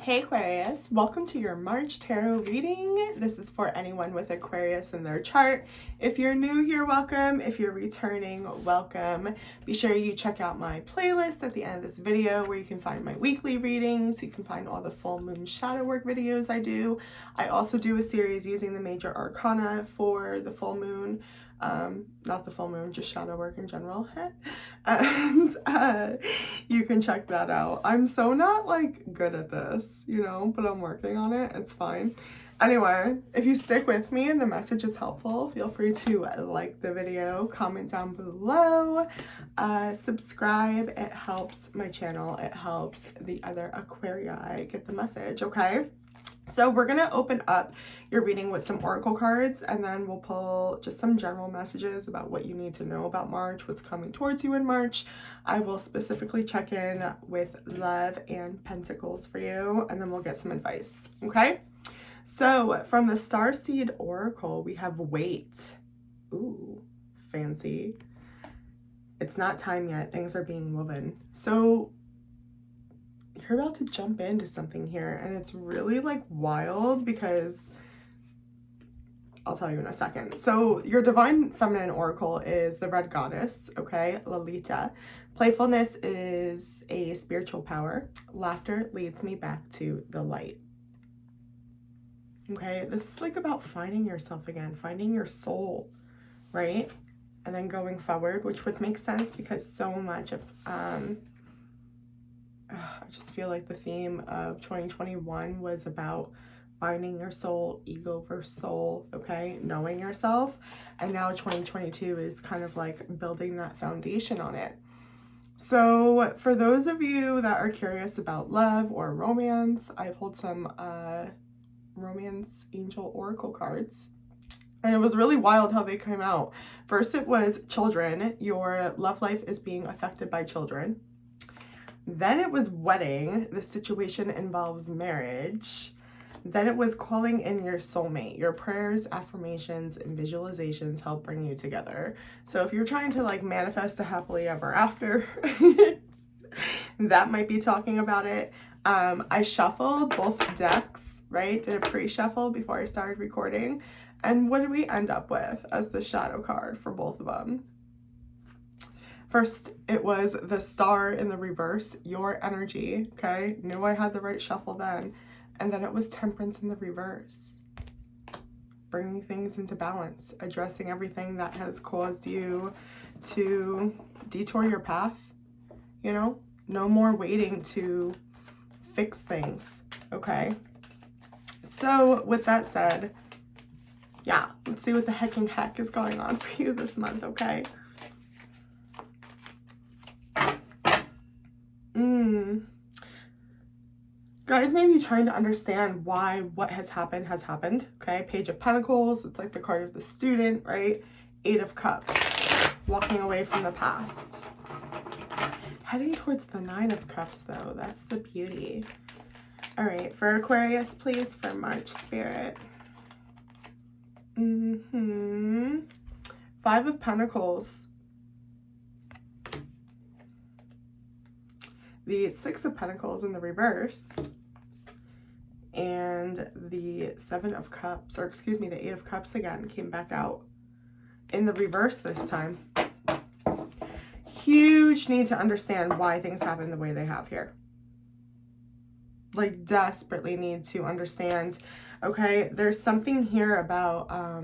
Hey Aquarius, welcome to your March tarot reading. This is for anyone with Aquarius in their chart. If you're new here, welcome. If you're returning, welcome. Be sure you check out my playlist at the end of this video where you can find my weekly readings. You can find all the full moon shadow work videos I do. I also do a series using the major arcana for the full moon. Not the full moon, just shadow work in general. And you can check that out. I'm so not like good at this, you know, but I'm working on it. It's fine. Anyway, if you stick with me and the message is helpful, feel free to like the video, comment down below, subscribe. It helps my channel. It helps the other Aquarii get the message, okay? So we're going to open up your reading with some oracle cards, and then we'll pull just some general messages about what you need to know about March, what's coming towards you in March. I will specifically check in with love and pentacles for you, and then we'll get some advice, okay? So from the Starseed Oracle, we have wait. Ooh, fancy. It's not time yet. Things are being woven. So you're about to jump into something here, and it's really like wild because I'll tell you in a second. So your divine feminine oracle is the red goddess, okay, Lalita. Playfulness is a spiritual power. Laughter leads me back to the light. Okay, this is like about finding yourself again, finding your soul, right? And then going forward, which would make sense because so much of I just feel like the theme of 2021 was about finding your soul, ego versus soul, okay? Knowing yourself. And now 2022 is kind of like building that foundation on it. So for those of you that are curious about love or romance, I pulled some romance angel oracle cards. And it was really wild how they came out. First it was children. Your love life is being affected by children. Then it was wedding. The situation involves marriage. Then it was calling in your soulmate. Your prayers, affirmations, and visualizations help bring you together. So if you're trying to like manifest a happily ever after, that might be talking about it. I shuffled both decks, right? Did a pre-shuffle before I started recording. And what did we end up with as the shadow card for both of them? First, it was the star in the reverse, your energy, okay? Knew I had the right shuffle then. And then it was temperance in the reverse. Bringing things into balance, addressing everything that has caused you to detour your path, you know? No more waiting to fix things, okay? So with that said, yeah, let's see what the hecking heck is going on for you this month, okay? Guys may be trying to understand why what has happened, okay? Page of Pentacles, it's like the card of the student, right? Eight of Cups, walking away from the past. Heading towards the Nine of Cups, though. That's the beauty. All right, for Aquarius, please, for March spirit. Five of Pentacles. The Six of Pentacles in the reverse, and the Seven of Cups, or excuse me, the Eight of Cups again came back out in the reverse this time. Huge need to understand why things happen the way they have here. Like desperately need to understand, okay, there's something here about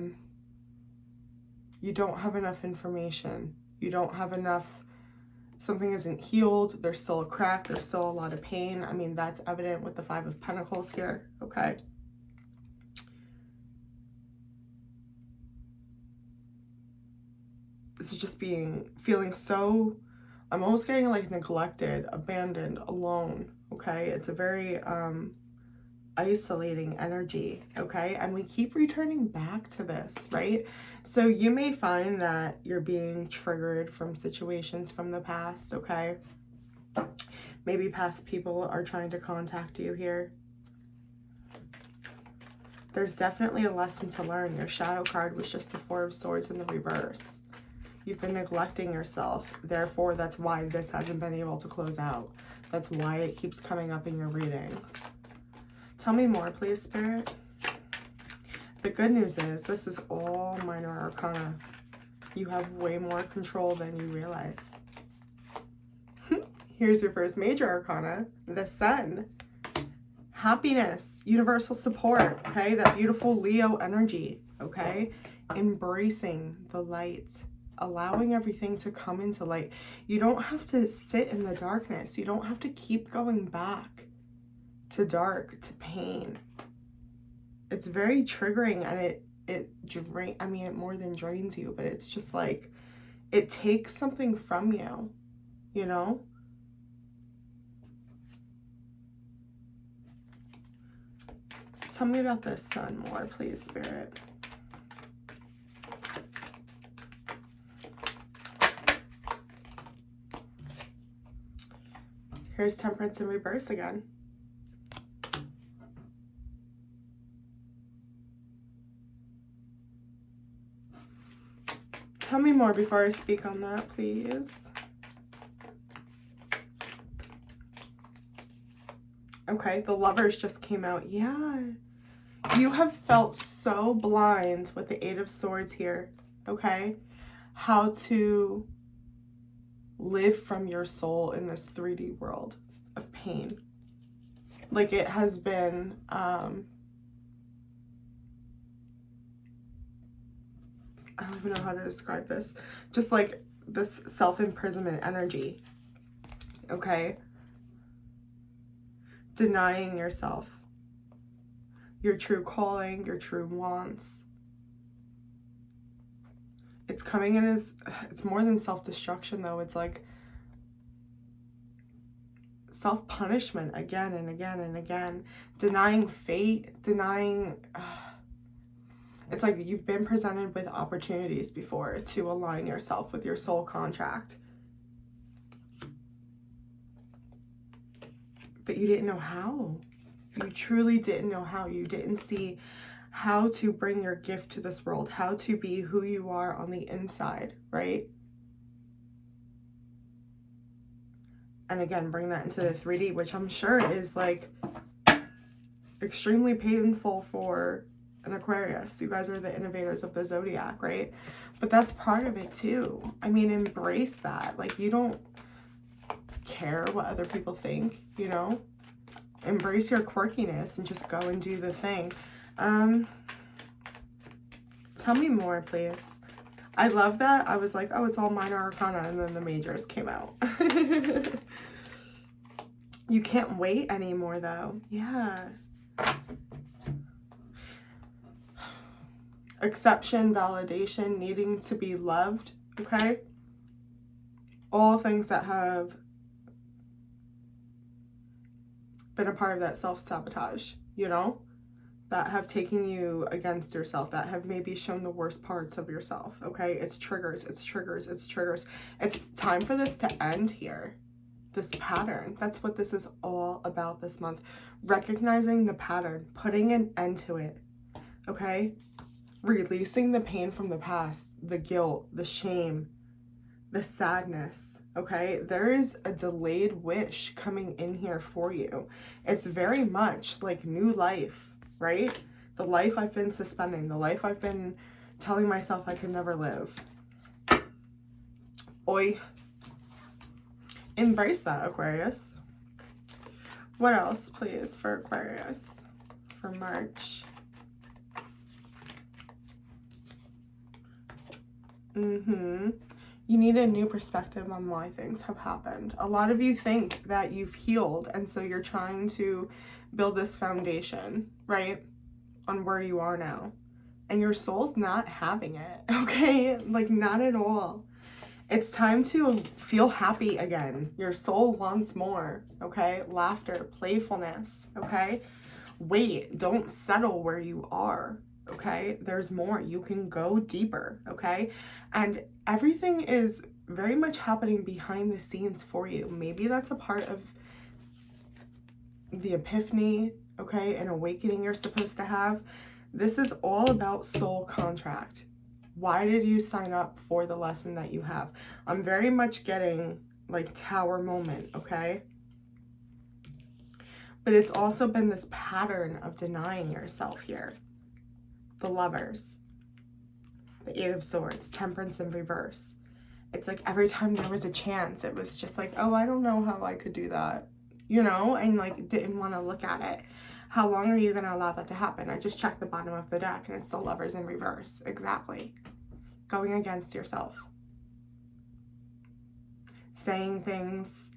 you don't have enough information. You don't have enough. Something isn't healed, there's still a crack, there's still a lot of pain. I mean, that's evident with the Five of Pentacles here, okay? This is just feeling so, I'm almost getting like neglected, abandoned, alone, okay? It's a very isolating energy, okay? And we keep returning back to this, right? So you may find that you're being triggered from situations from the past, okay? Maybe past people are trying to contact you here. There's definitely a lesson to learn. Your shadow card was just the Four of Swords in the reverse. You've been neglecting yourself. Therefore, that's why this hasn't been able to close out. That's why it keeps coming up in your readings. Tell me more, please, Spirit. The good news is this is all minor arcana. You have way more control than you realize. Here's your first major arcana, the Sun. Happiness, universal support, okay? That beautiful Leo energy, okay? Embracing the light, allowing everything to come into light. You don't have to sit in the darkness. You don't have to keep going back to dark, to pain. It's very triggering, and it more than drains you, but it's just like, it takes something from you, you know? Tell me about the Sun more, please, Spirit. Here's Temperance in reverse again. Tell me more before I speak on that, please. Okay, the Lovers just came out. Yeah. You have felt so blind with the Eight of Swords here, okay? How to live from your soul in this 3D world of pain. Like, it has been, I don't even know how to describe this. Just like this self-imprisonment energy, okay? Denying yourself, your true calling, your true wants. It's coming in as, it's more than self-destruction though. It's like self-punishment again and again and again. Denying fate, denying, it's like you've been presented with opportunities before to align yourself with your soul contract. But you didn't know how. You truly didn't know how. You didn't see how to bring your gift to this world, how to be who you are on the inside, right? And again, bring that into the 3D, which I'm sure is like extremely painful for an Aquarius. You guys are the innovators of the zodiac, right? But that's part of it too. I mean, embrace that. Like, you don't care what other people think, you know? Embrace your quirkiness and just go and do the thing. Tell me more, please. I love that. I was like, oh, it's all minor arcana, and then the majors came out. You can't wait anymore, though. Yeah. Acceptance, validation, needing to be loved, okay? All things that have been a part of that self-sabotage, you know? That have taken you against yourself, that have maybe shown the worst parts of yourself, okay? It's triggers, it's triggers, it's triggers. It's time for this to end here. This pattern. That's what this is all about this month. Recognizing the pattern, putting an end to it, okay? Releasing the pain from the past, the guilt, the shame, the sadness, okay? There is a delayed wish coming in here for you. It's very much like new life, right? The life I've been suspending, the life I've been telling myself I could never live. Oi. Embrace that, Aquarius. What else, please, for Aquarius for March? You need a new perspective on why things have happened. A lot of you think that you've healed, and so you're trying to build this foundation, right, on where you are now. And your soul's not having it, okay? Like, not at all. It's time to feel happy again. Your soul wants more, okay? Laughter, playfulness, okay? Wait, don't settle where you are, okay? There's more. You can go deeper, okay? And everything is very much happening behind the scenes for you. Maybe that's a part of the epiphany, okay, an awakening you're supposed to have. This is all about soul contract. Why did you sign up for the lesson that you have? I'm very much getting like tower moment, okay? But it's also been this pattern of denying yourself here. The Lovers, the Eight of Swords, Temperance in reverse. It's like every time there was a chance, it was just like, oh, I don't know how I could do that, you know, and like didn't want to look at it. How long are you going to allow that to happen? I just checked the bottom of the deck and it's the Lovers in reverse. Exactly. Going against yourself. Saying things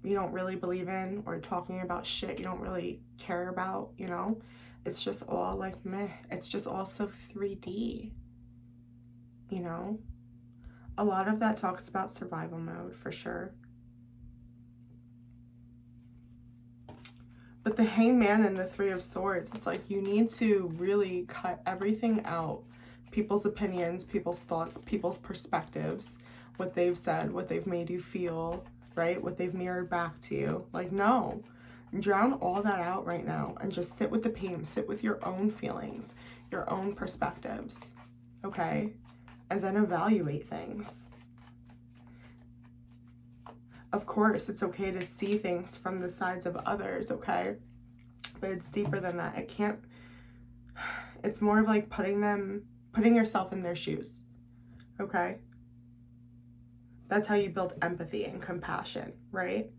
you don't really believe in, or talking about shit you don't really care about, you know? It's just all like meh. It's just all so 3D, you know? A lot of that talks about survival mode for sure. But the Hangman and the Three of Swords, it's like you need to really cut everything out. People's opinions, people's thoughts, people's perspectives, what they've said, what they've made you feel, right? What they've mirrored back to you. Like, no. Drown all that out right now and just sit with the pain. Sit with your own feelings, your own perspectives, okay? And then evaluate things. Of course, it's okay to see things from the sides of others, okay? But it's deeper than that. It can't, it's more of like putting yourself in their shoes, okay? That's how you build empathy and compassion, right?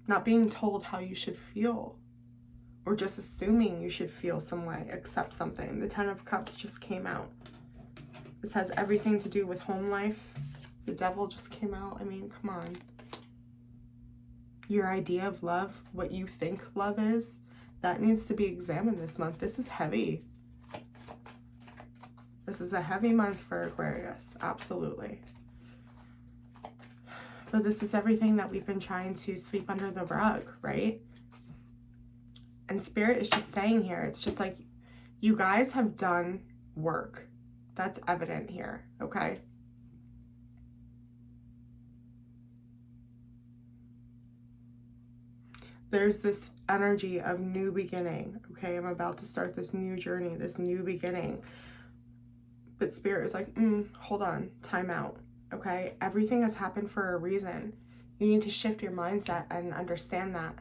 Not being told how you should feel, or just assuming you should feel some way, accept something. The Ten of Cups just came out. This has everything to do with home life. The Devil just came out. I mean, come on. Your idea of love, what you think love is, that needs to be examined this month. This is heavy. This is a heavy month for Aquarius, absolutely. But this is everything that we've been trying to sweep under the rug, right? And Spirit is just saying here, it's just like, you guys have done work. That's evident here, okay? There's this energy of new beginning, okay? I'm about to start this new journey, this new beginning. But Spirit is like, hold on, time out. Okay, everything has happened for a reason. You need to shift your mindset and understand that.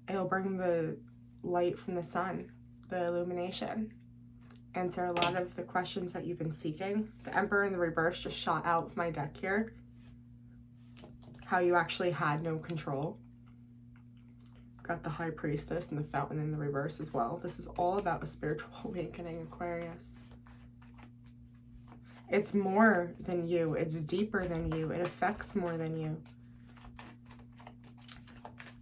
It'll bring the light from the sun, the illumination. Answer a lot of the questions that you've been seeking. The Emperor in the reverse just shot out of my deck here. How you actually had no control. Got the High Priestess and the Fountain in the reverse as well. This is all about a spiritual awakening, Aquarius. It's more than you. It's deeper than you. It affects more than you.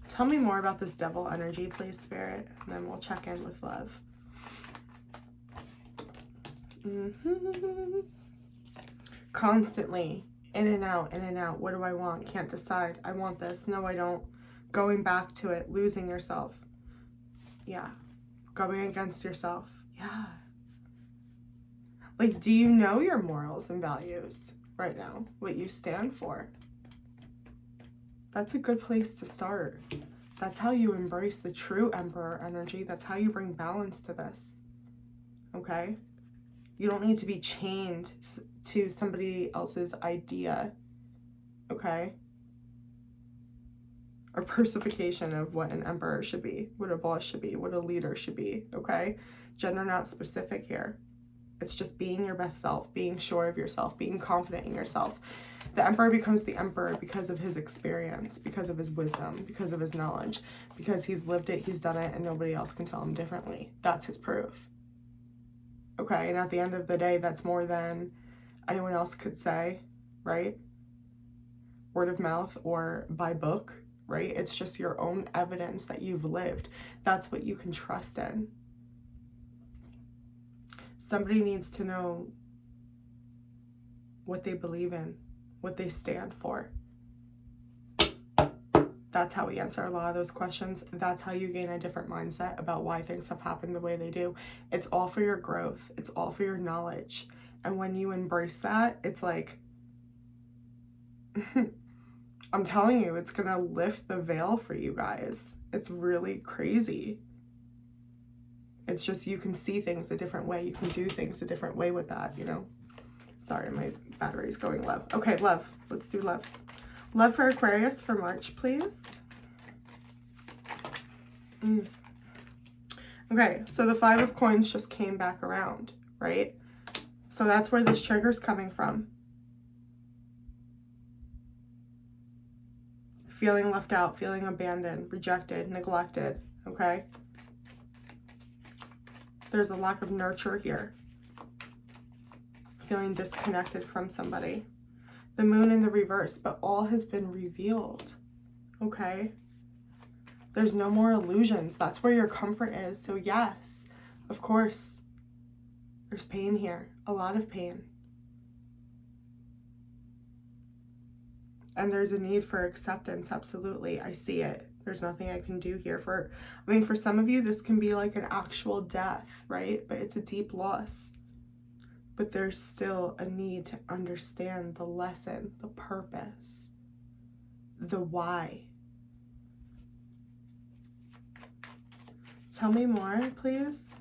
Tell me more about this Devil energy, please, Spirit. And then we'll check in with love. Constantly. In and out, in and out. What do I want? Can't decide. I want this. No, I don't. Going back to it. Losing yourself. Yeah. Going against yourself. Yeah. Like, do you know your morals and values right now? What you stand for? That's a good place to start. That's how you embrace the true Emperor energy. That's how you bring balance to this. Okay? You don't need to be chained to somebody else's idea. Okay? Or personification of what an emperor should be, what a boss should be, what a leader should be. Okay? Gender not specific here. It's just being your best self, being sure of yourself, being confident in yourself. The Emperor becomes the Emperor because of his experience, because of his wisdom, because of his knowledge, because he's lived it, he's done it, and nobody else can tell him differently. That's his proof. Okay, and at the end of the day, that's more than anyone else could say, right? Word of mouth or by book, right? It's just your own evidence that you've lived. That's what you can trust in. Somebody needs to know what they believe in, what they stand for. That's how we answer a lot of those questions. That's how you gain a different mindset about why things have happened the way they do. It's all for your growth. It's all for your knowledge. And when you embrace that, it's like, I'm telling you, it's going to lift the veil for you guys. It's really crazy. It's just you can see things a different way. You can do things a different way with that, you know. Sorry, my battery's going low. Okay, love. Let's do love. Love for Aquarius for March, please. Okay, so the 5 of Coins just came back around, right? So that's where this trigger's coming from. Feeling left out, feeling abandoned, rejected, neglected, okay? There's a lack of nurture here. Feeling disconnected from somebody. The Moon in the reverse, but all has been revealed, okay? There's no more illusions. That's where your comfort is. So yes, of course, there's pain here, a lot of pain. And there's a need for acceptance, absolutely. I see it. There's nothing I can do here. For some of you, this can be like an actual death, right? But it's a deep loss. But there's still a need to understand the lesson, the purpose, the why. Tell me more, please.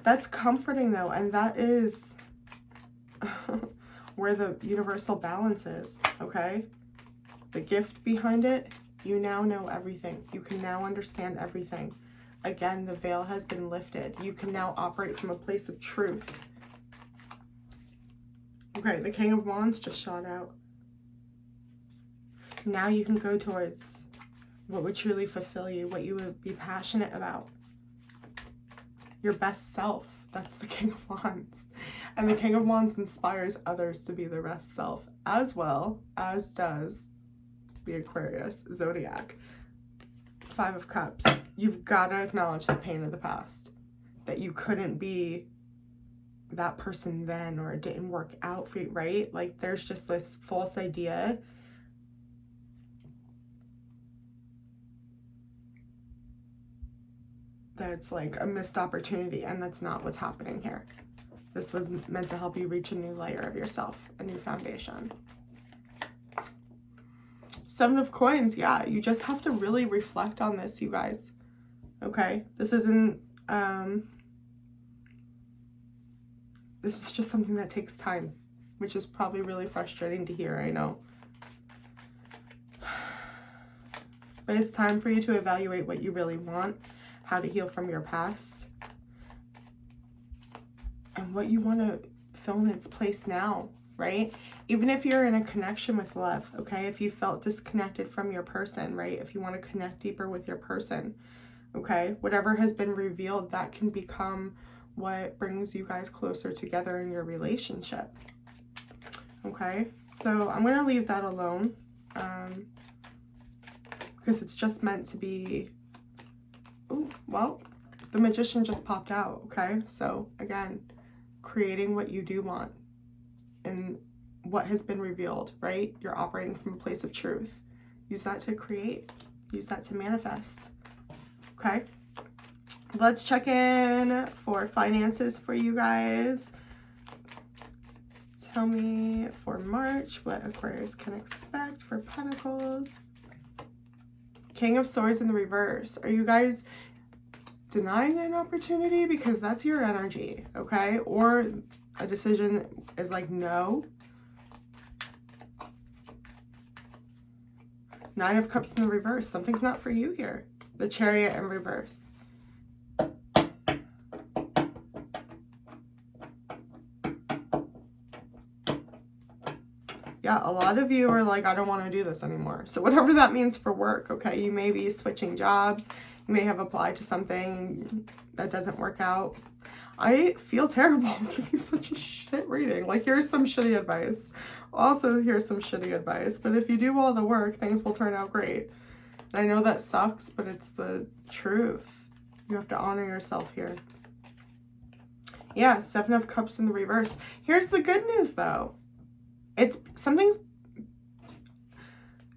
That's comforting, though, and that is where the universal balance is, okay? The gift behind it, you now know everything. You can now understand everything. Again, the veil has been lifted. You can now operate from a place of truth. Okay, the King of Wands just shot out. Now you can go towards what would truly fulfill you, what you would be passionate about. Your best self. That's the King of Wands. And the King of Wands inspires others to be their best self, as well as does the Aquarius zodiac. 5 of Cups. You've got to acknowledge the pain of the past. That you couldn't be that person then, or it didn't work out for you, right? Like there's just this false idea that's like a missed opportunity, and that's not what's happening here. This was meant to help you reach a new layer of yourself, a new foundation. 7 of Coins, yeah, you just have to really reflect on this, you guys. Okay, this isn't this is just something that takes time, which is probably really frustrating to hear, I know. But it's time for you to evaluate what you really want, how to heal from your past, and what you want to fill in its place now, right? Even if you're in a connection with love, okay? If you felt disconnected from your person, right? If you want to connect deeper with your person, okay? Whatever has been revealed, that can become what brings you guys closer together in your relationship, okay? So I'm going to leave that alone because it's just meant to be, oh, well, the Magician just popped out, okay? So again, creating what you do want and what has been revealed, right? You're operating from a place of truth. Use that to create, use that to manifest, okay? Let's check in for finances for you guys. Tell me for March what Aquarius can expect for Pentacles. King of Swords in the reverse. Are you guys denying an opportunity? Because that's your energy, okay? Or a decision is like, no. 9 of Cups in the reverse. Something's not for you here. The Chariot in reverse. Yeah, a lot of you are like, I don't want to do this anymore. So whatever that means for work, okay? You may be switching jobs. You may have applied to something that doesn't work out. I feel terrible. I'm giving such a shit reading. Like, here's some shitty advice. Also, here's some shitty advice. But if you do all the work, things will turn out great. And I know that sucks, but it's the truth. You have to honor yourself here. Yeah, 7 of Cups in the reverse. Here's the good news, though.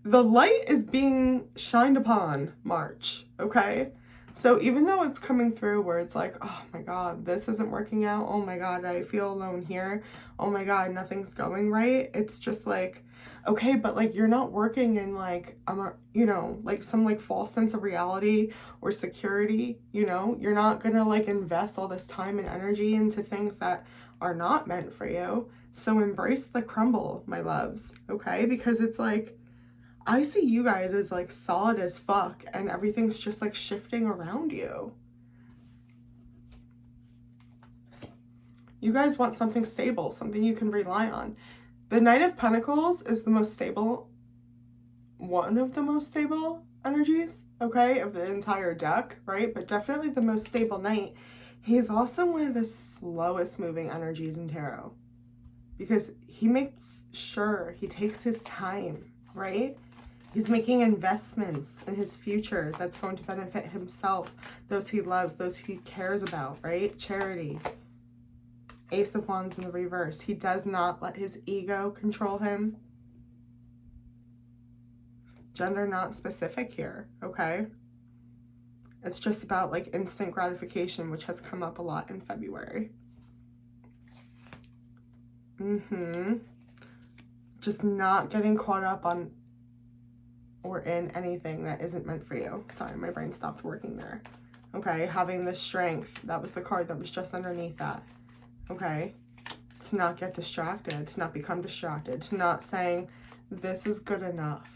The light is being shined upon March, okay? So even though it's coming through where it's like, oh my God, this isn't working out. Oh my God, I feel alone here. Oh my God, nothing's going right. It's just like, okay, but like you're not working in like, like some like false sense of reality or security, you're not gonna like invest all this time and energy into things that are not meant for you. So embrace the crumble, my loves, okay? Because it's like, I see you guys as like solid as fuck, and everything's just like shifting around you. You guys want something stable, something you can rely on. The Knight of Pentacles is the most stable, one of the most stable energies, okay, of the entire deck, right? But definitely the most stable Knight. He's also one of the slowest moving energies in tarot, because he makes sure he takes his time, right? He's making investments in his future that's going to benefit himself, those he loves, those he cares about, right? Charity. Ace of Wands in the reverse. He does not let his ego control him. Gender not specific here, okay? It's just about like instant gratification, which has come up a lot in February. Just not getting caught up on or in anything that isn't meant for you. Sorry, my brain stopped working there. Okay, having the strength. That was the card that was just underneath that. Okay, to not get distracted, to not become distracted, to not saying, this is good enough.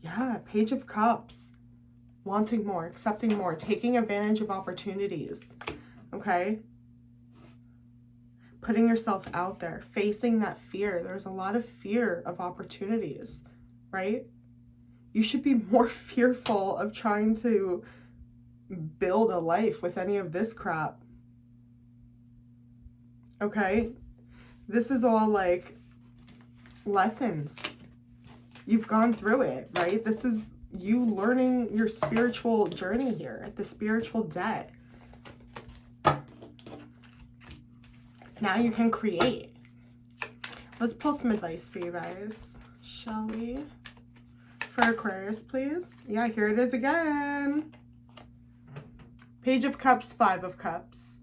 Yeah, Page of Cups. Wanting more, accepting more, taking advantage of opportunities. Okay? Putting yourself out there, facing that fear. There's a lot of fear of opportunities, right? You should be more fearful of trying to build a life with any of this crap. Okay? This is all like lessons. You've gone through it, right? This is you learning your spiritual journey here, the spiritual debt. Now you can create. Let's pull some advice for you guys, shall we? For Aquarius, please. Yeah, here it is again. Page of Cups, Five of Cups.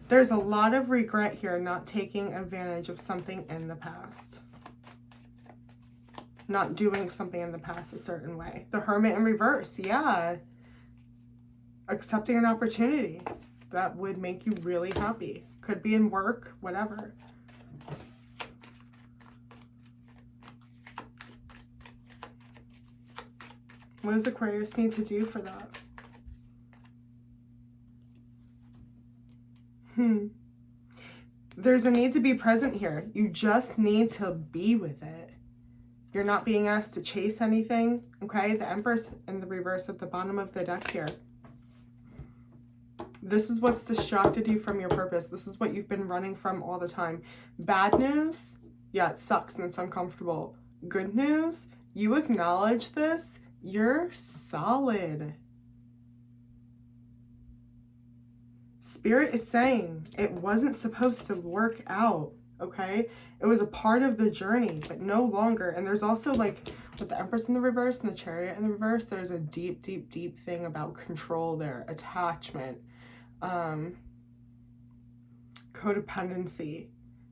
There's a lot of regret here not taking advantage of something in the past. Not doing something in the past a certain way. The Hermit in reverse, yeah. Accepting an opportunity that would make you really happy. Could be in work, whatever. What does Aquarius need to do for that? There's a need to be present here. You just need to be with it. You're not being asked to chase anything, okay? The Empress in the reverse at the bottom of the deck here. This is what's distracted you from your purpose. This is what you've been running from all the time. Bad news? Yeah, it sucks and it's uncomfortable. Good news? You acknowledge this. You're solid. Spirit is saying it wasn't supposed to work out, okay? It was a part of the journey, but no longer. And there's also like with the Empress in the reverse and the Chariot in the reverse, there's a deep, deep, deep thing about control there, attachment, codependency.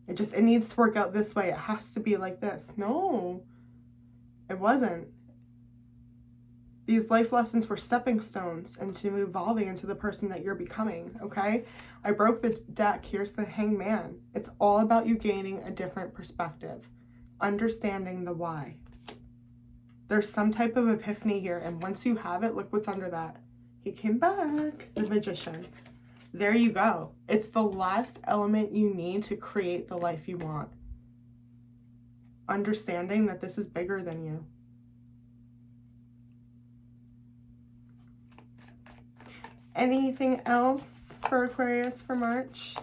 It needs to work out this way. It has to be like this. No, it wasn't. These life lessons were stepping stones into evolving into the person that you're becoming, okay? I broke the deck. Here's the Hangman. It's all about you gaining a different perspective, understanding the why. There's some type of epiphany here, and once you have it, look what's under that. He came back, the Magician. There you go. It's the last element you need to create the life you want. Understanding that this is bigger than you. Anything else for Aquarius for March?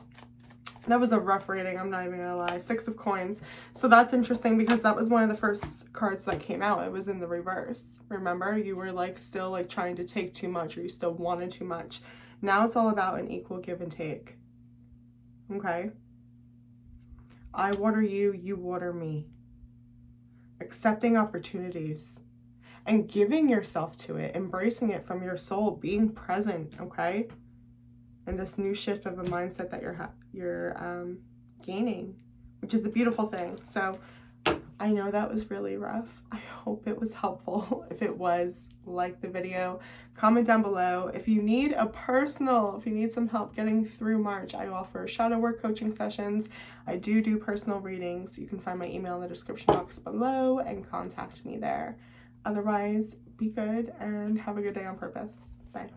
That was a rough reading, I'm not even gonna lie. Six of Coins. So that's interesting because that was one of the first cards that came out. It was in the reverse. Remember? You were like still like trying to take too much, or you still wanted too much. Now it's all about an equal give and take. Okay? I water you, you water me. Accepting opportunities. And giving yourself to it, embracing it from your soul, being present, okay? And this new shift of a mindset that you're gaining, which is a beautiful thing. So I know that was really rough. I hope it was helpful. If it was, like the video, comment down below. If you need some help getting through March, I offer shadow work coaching sessions. I do personal readings. You can find my email in the description box below and contact me there. Otherwise, be good and have a good day on purpose. Bye.